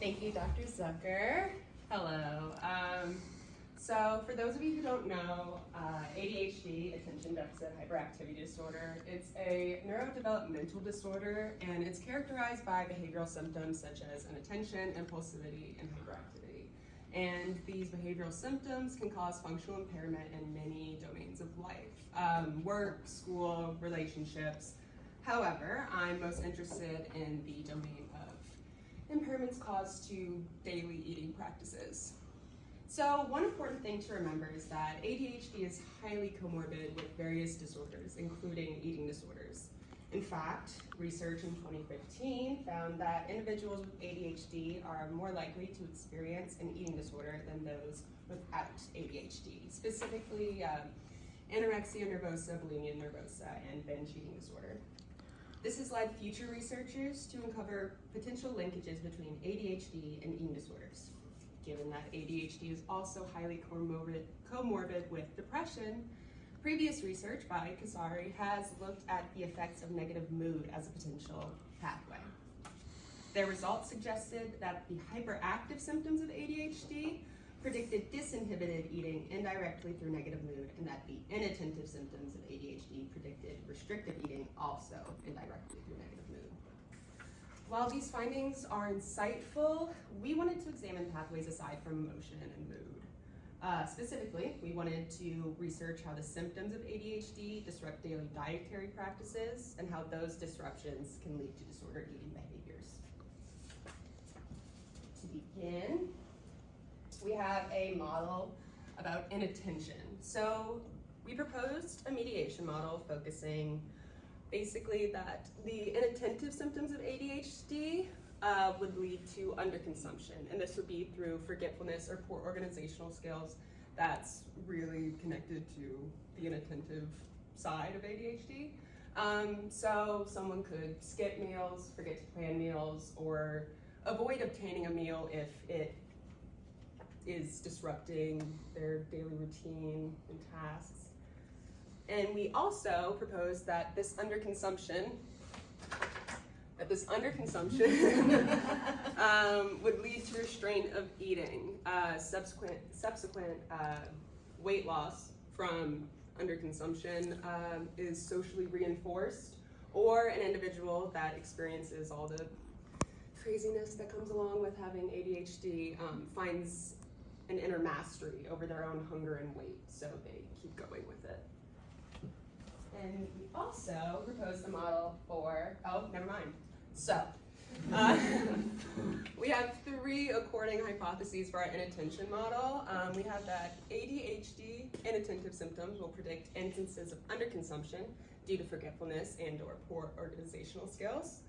Thank you, Dr. Zucker. Hello. So for those of you who don't know, ADHD, attention deficit hyperactivity disorder, it's a neurodevelopmental disorder, and it's characterized by behavioral symptoms such as inattention, impulsivity, and hyperactivity. And these behavioral symptoms can cause functional impairment in many domains of life, work, school, relationships. However, I'm most interested in the domain of impairments caused to daily eating practices. So one important thing to remember is that ADHD is highly comorbid with various disorders, including eating disorders. In fact, research in 2015 found that individuals with ADHD are more likely to experience an eating disorder than those without ADHD, specifically anorexia nervosa, bulimia nervosa, and binge eating disorder. This has led future researchers to uncover potential linkages between ADHD and eating disorders. Given that ADHD is also highly comorbid with depression, previous research by Kasari has looked at the effects of negative mood as a potential pathway. Their results suggested that the hyperactive symptoms of ADHD predicted disinhibited eating indirectly through negative mood, and that the inattentive symptoms of ADHD predicted restrictive eating also indirectly through negative mood. While these findings are insightful, we wanted to examine pathways aside from emotion and mood. Specifically, we wanted to research how the symptoms of ADHD disrupt daily dietary practices and how those disruptions can lead to disordered eating behaviors. To begin, we have a model about inattention. So we proposed a mediation model focusing basically that the inattentive symptoms of ADHD would lead to underconsumption, and this would be through forgetfulness or poor organizational skills that's really connected to the inattentive side of ADHD. So someone could skip meals, forget to plan meals, or avoid obtaining a meal if it is disrupting their daily routine and tasks. And we also proposed that this underconsumption would lead to restraint of eating, subsequent weight loss from underconsumption is socially reinforced, or an individual that experiences all the craziness that comes along with having ADHD finds an inner mastery over their own hunger and weight, so they keep going with it. And we also proposed a model for, So, we have 3 according hypotheses for our inattention model. We have that ADHD inattentive symptoms will predict instances of underconsumption due to forgetfulness and or poor organizational skills.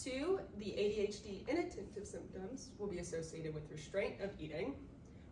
2, the ADHD inattentive symptoms will be associated with restraint of eating.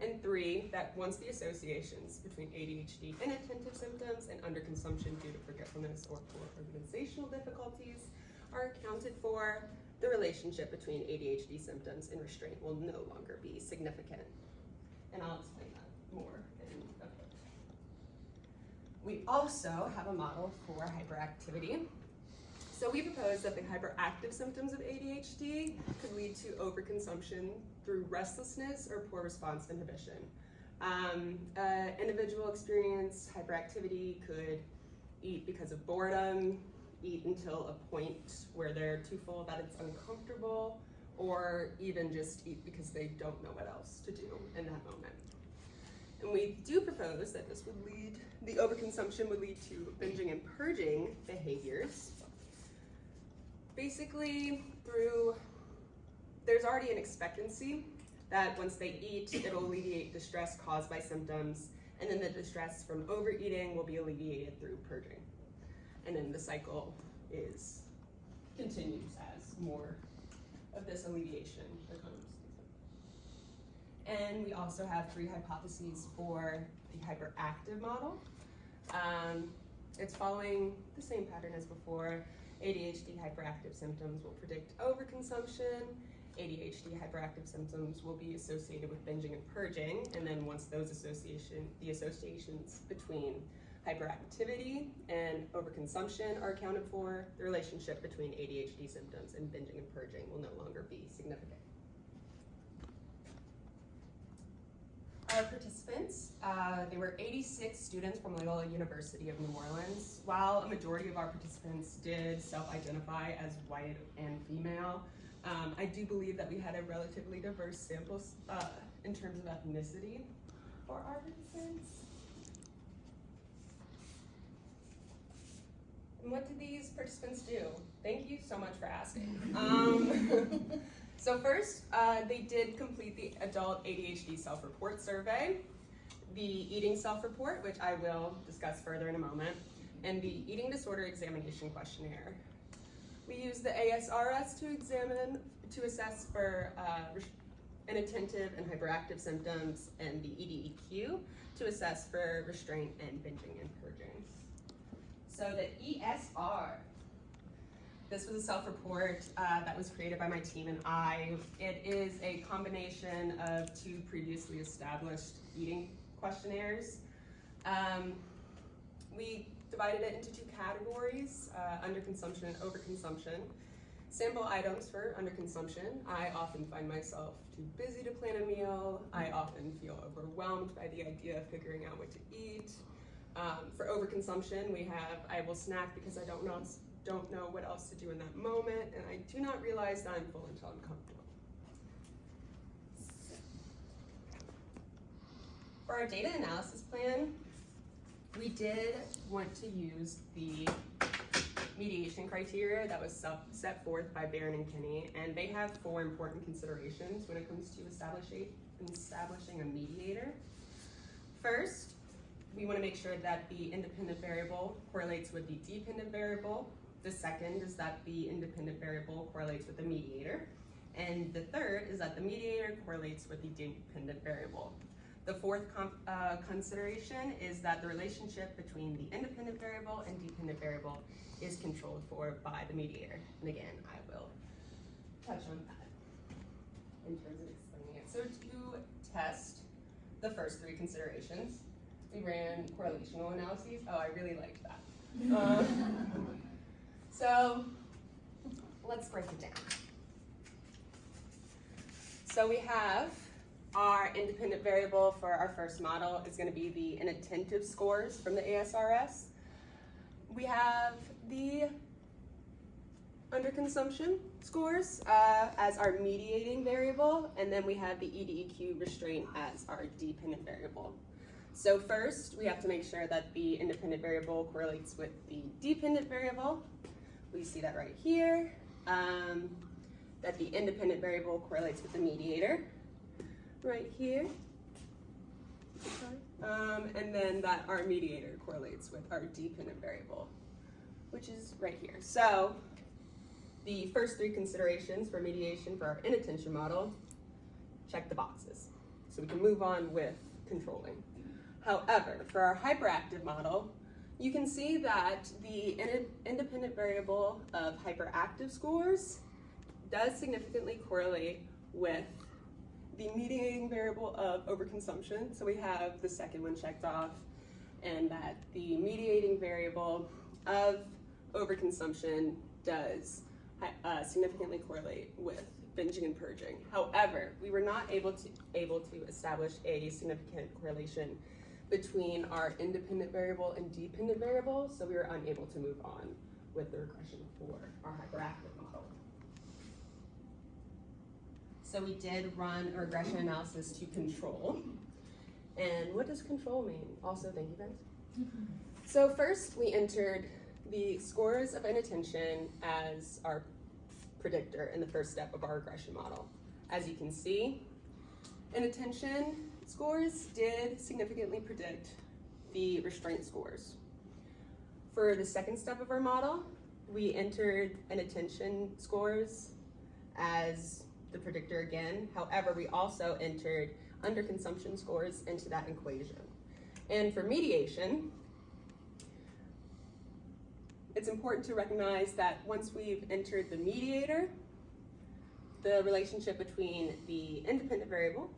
And 3, that once the associations between ADHD inattentive symptoms and underconsumption due to forgetfulness or poor organizational difficulties are accounted for, the relationship between ADHD symptoms and restraint will no longer be significant. And I'll explain that more in a bit. We also have a model for hyperactivity. So we propose that the hyperactive symptoms of ADHD could lead to overconsumption through restlessness or poor response inhibition. Individual experience hyperactivity could eat because of boredom, eat until a point where they're too full that it's uncomfortable, or even just eat because they don't know what else to do in that moment. And we do propose that this would lead, the overconsumption would lead to binging and purging behaviors. Basically, there's already an expectancy that once they eat, it'll alleviate distress caused by symptoms, and then the distress from overeating will be alleviated through purging. And then the cycle continues as more of this alleviation becomes. And we also have 3 hypotheses for the hyperactive model. It's following the same pattern as before. ADHD hyperactive symptoms will predict overconsumption. ADHD hyperactive symptoms will be associated with binging and purging, and then once those the associations between hyperactivity and overconsumption are accounted for, the relationship between ADHD symptoms and binging and purging will no longer be significant. our participants, they were 86 students from Loyola University of New Orleans. While a majority of our participants did self-identify as white and female, I do believe that we had a relatively diverse sample in terms of ethnicity for our participants. And what did these participants do? Thank you so much for asking. So first, they did complete the adult ADHD self-report survey, the eating self-report, which I will discuss further in a moment, and the eating disorder examination questionnaire. We used the ASRS to assess for inattentive and hyperactive symptoms, and the EDEQ to assess for restraint and binging and purging. So the ESR. This was a self-report that was created by my team and I. It is a combination of two previously established eating questionnaires. We divided it into two categories, underconsumption and overconsumption. Sample items for underconsumption. I often find myself too busy to plan a meal. I often feel overwhelmed by the idea of figuring out what to eat. For overconsumption, we have, I will snack because I don't know what else to do in that moment, and I do not realize that I'm full until I'm comfortable. For our data analysis plan, we did want to use the mediation criteria that was set forth by Barron and Kinney, and they have 4 important considerations when it comes to establishing a mediator. First, we want to make sure that the independent variable correlates with the dependent variable. The second is that the independent variable correlates with the mediator. And the third is that the mediator correlates with the dependent variable. The fourth consideration is that the relationship between the independent variable and dependent variable is controlled for by the mediator. And again, I will touch on that in terms of explaining it. So to test the first 3 considerations, we ran correlational analyses. Oh, I really liked that. So let's break it down. So we have our independent variable for our first model is going to be the inattentive scores from the ASRS. We have the underconsumption scores as our mediating variable, and then we have the EDEQ restraint as our dependent variable. So first, we have to make sure that the independent variable correlates with the dependent variable. We see that right here, that the independent variable correlates with the mediator, right here. And then that our mediator correlates with our dependent variable, which is right here. So the first 3 considerations for mediation for our inattention model, check the boxes. So we can move on with controlling. However, for our hyperactive model, you can see that the independent variable of hyperactive scores does significantly correlate with the mediating variable of overconsumption. So we have the second one checked off, and that the mediating variable of overconsumption does significantly correlate with binging and purging. However, we were not able to establish a significant correlation between our independent variable and dependent variable, so we were unable to move on with the regression for our hyperactive model. So we did run a regression analysis to control. And what does control mean? Also, thank you, guys. So first, we entered the scores of inattention as our predictor in the first step of our regression model. As you can see, inattention scores did significantly predict the restraint scores. For the second step of our model, we entered inattention scores as the predictor again. However, we also entered underconsumption scores into that equation. And for mediation, it's important to recognize that once we've entered the mediator, the relationship between the independent variable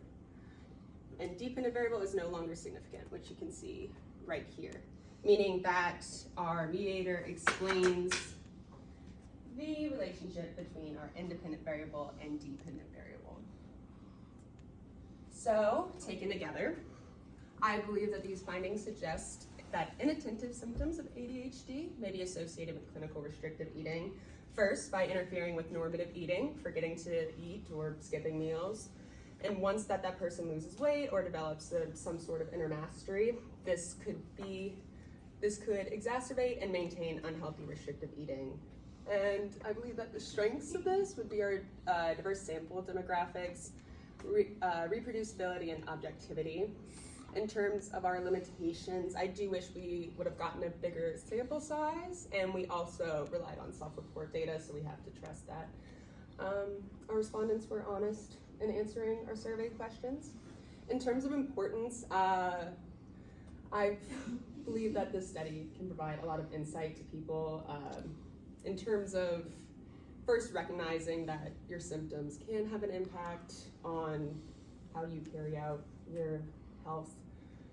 and dependent variable is no longer significant, which you can see right here, meaning that our mediator explains the relationship between our independent variable and dependent variable. So, taken together, I believe that these findings suggest that inattentive symptoms of ADHD may be associated with clinical restrictive eating. First, by interfering with normative eating, forgetting to eat or skipping meals. And once that person loses weight or develops some sort of inner mastery, this could exacerbate and maintain unhealthy restrictive eating. And I believe that the strengths of this would be our diverse sample demographics, reproducibility, and objectivity. In terms of our limitations, I do wish we would have gotten a bigger sample size, and we also relied on self-report data, so we have to trust that. Our respondents were honest in answering our survey questions. In terms of importance, I believe that this study can provide a lot of insight to people in terms of first recognizing that your symptoms can have an impact on how you carry out your health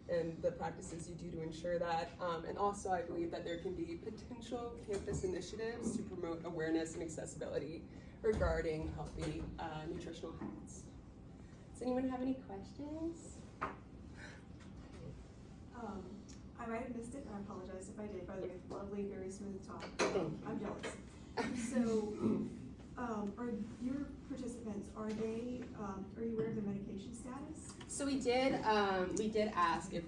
and the practices you do to ensure that. And also I believe that there can be potential campus initiatives to promote awareness and accessibility regarding healthy nutritional habits. Does anyone have any questions? I might have missed it, and I apologize if I did. By the way, lovely, very smooth talk. Thank you. I'm jealous. So, are your participants, are you aware of their medication status? So we did ask if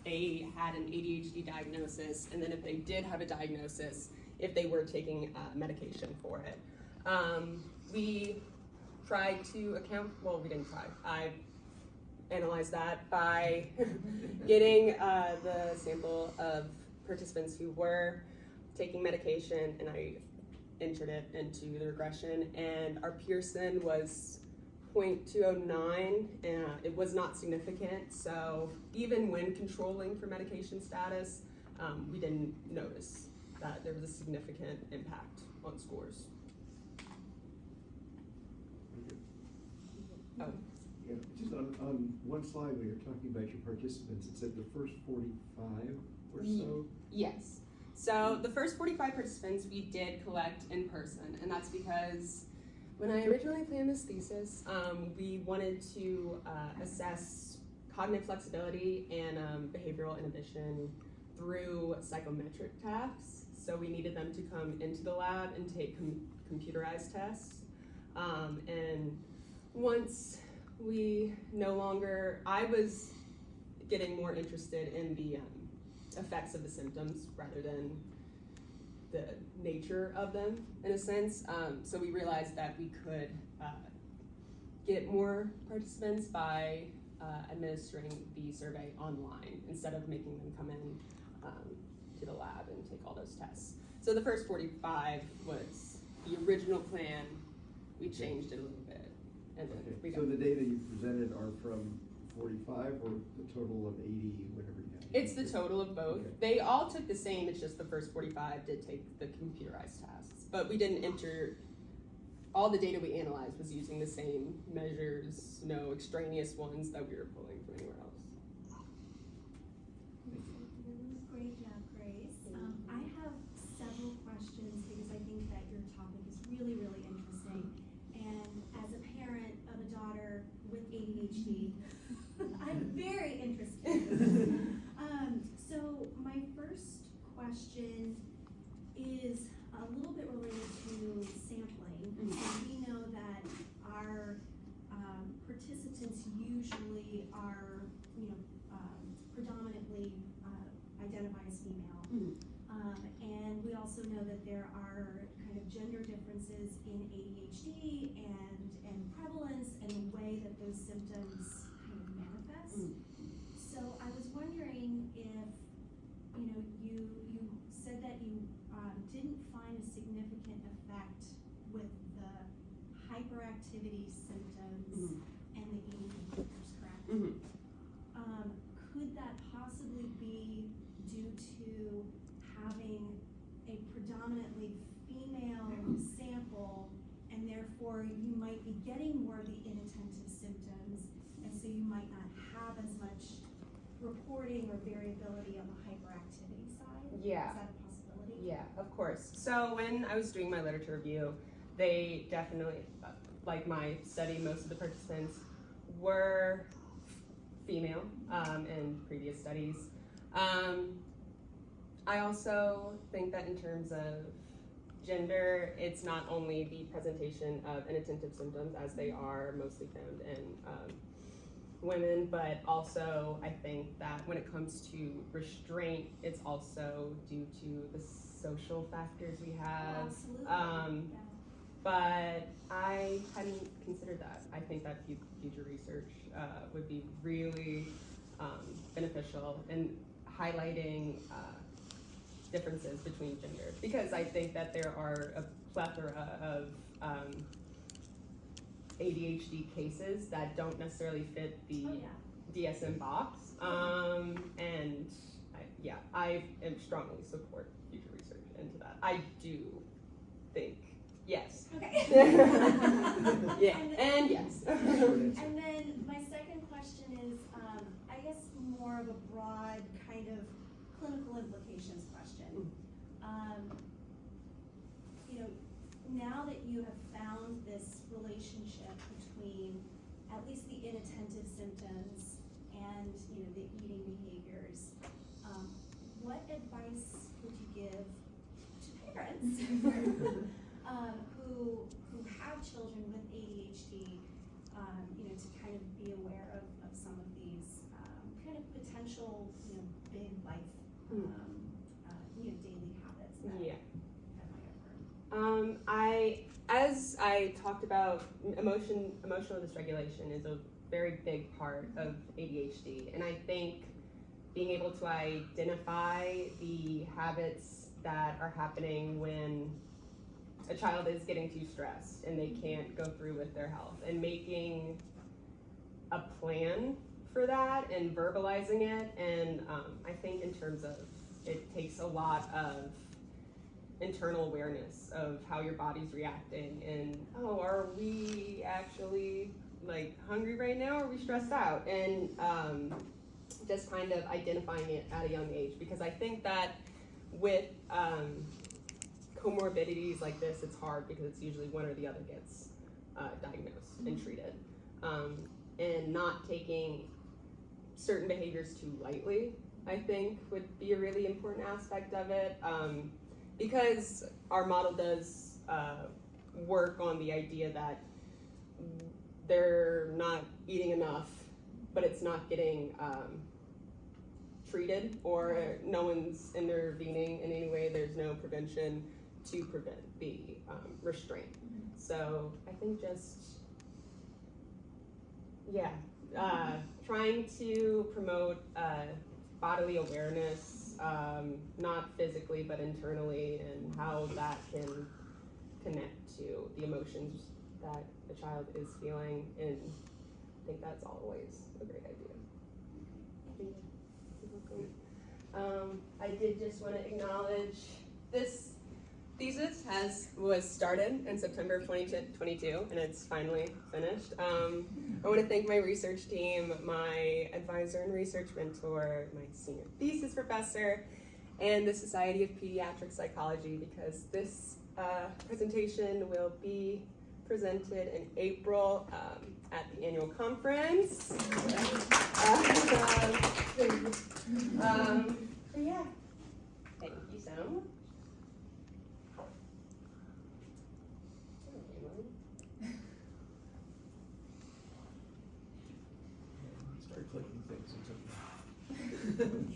they had an ADHD diagnosis, and then if they did have a diagnosis, if they were taking medication for it. We tried to we didn't try. I analyzed that by getting the sample of participants who were taking medication, and I entered it into the regression, and our Pearson was 0.209, and it was not significant. So even when controlling for medication status, we didn't notice that there was a significant impact on scores. Oh. Yeah, just on one slide when you're talking about your participants, it said the first 45 or so? Yes. So the first 45 participants we did collect in person, and that's because when I originally planned this thesis, we wanted to assess cognitive flexibility and behavioral inhibition through psychometric tasks. So we needed them to come into the lab and take computerized tests. And once I was getting more interested in the effects of the symptoms rather than the nature of them, in a sense. So we realized that we could get more participants by administering the survey online instead of making them come in to the lab and take all those tests. So the first 45 was the original plan. We changed it a little bit. And then So the data you presented are from 45 or the total of 80, whatever you have? It's the total of both. Okay. They all took the same, it's just the first 45 did take the computerized tasks. But we didn't enter, all the data we analyzed was using the same measures, no extraneous ones that we were pulling from anywhere else. Great job, Grace. I have several questions because I think that your topic is really, really interesting. And as a parent of a daughter with ADHD, I'm very interested. So my first question is a little bit related to sampling. Mm-hmm. So we know that our participants usually are, predominantly identify as female. Mm-hmm. And we also know that there are kind of gender differences in ADHD and prevalence and the way that those symptoms kind of manifest. Mm-hmm. So I was wondering if, you said that you didn't find a significant effect with the hyperactivity symptoms and the eating behaviors, correct? Mm-hmm. Could that possibly be due to having a predominantly female sample, and therefore you might be getting more of the inattentive symptoms, and so you might not have as much reporting or variability on the hyperactivity side? Yeah. Is that a possibility? Yeah, of course. So when I was doing my literature review, they definitely, like my study, most of the participants were female in previous studies. I also think that in terms of gender, it's not only the presentation of inattentive symptoms, as they are mostly found in women, but also I think that when it comes to restraint, it's also due to the social factors we have. Absolutely. Yeah. But I hadn't considered that. I think that future research would be really beneficial in highlighting differences between genders, because I think that there are a plethora of ADHD cases that don't necessarily fit the Oh, yeah. DSM box, and I strongly support future research into that. I do think yes. Okay. Yeah, and yes. And then my second question is, I guess more of a broad kind of clinical implications question. You know, now that you have found this relationship between at least the inattentive symptoms and, you know, the eating behaviors, what advice would you give to parents who have children with ADHD, you know, to kind of be aware of some of these kind of potential, you know, big life, you know, daily habits that, Yeah. that might occur? As I talked about, emotional dysregulation is a very big part of ADHD, and I think being able to identify the habits that are happening when a child is getting too stressed and they can't go through with their health, and making a plan for that and verbalizing it, and I think in terms of, it takes a lot of internal awareness of how your body's reacting, and are we actually like hungry right now, or are we stressed out, and just kind of identifying it at a young age, because I think that with comorbidities like this, it's hard because it's usually one or the other gets diagnosed and treated, and not taking certain behaviors too lightly, I think, would be a really important aspect of it, because our model does work on the idea that they're not eating enough, but it's not getting treated, or no one's intervening in any way. There's no prevention to prevent the restraint. So I think just, trying to promote bodily awareness, not physically but internally, and how that can connect to the emotions that the child is feeling, and I think that's always a great idea. I did just want to acknowledge this thesis was started in September of 2022, and it's finally finished. I want to thank my research team, my advisor and research mentor, my senior thesis professor, and the Society of Pediatric Psychology, because this presentation will be presented in April at the annual conference. Yeah, thank you so much. Start clicking things. It's okay.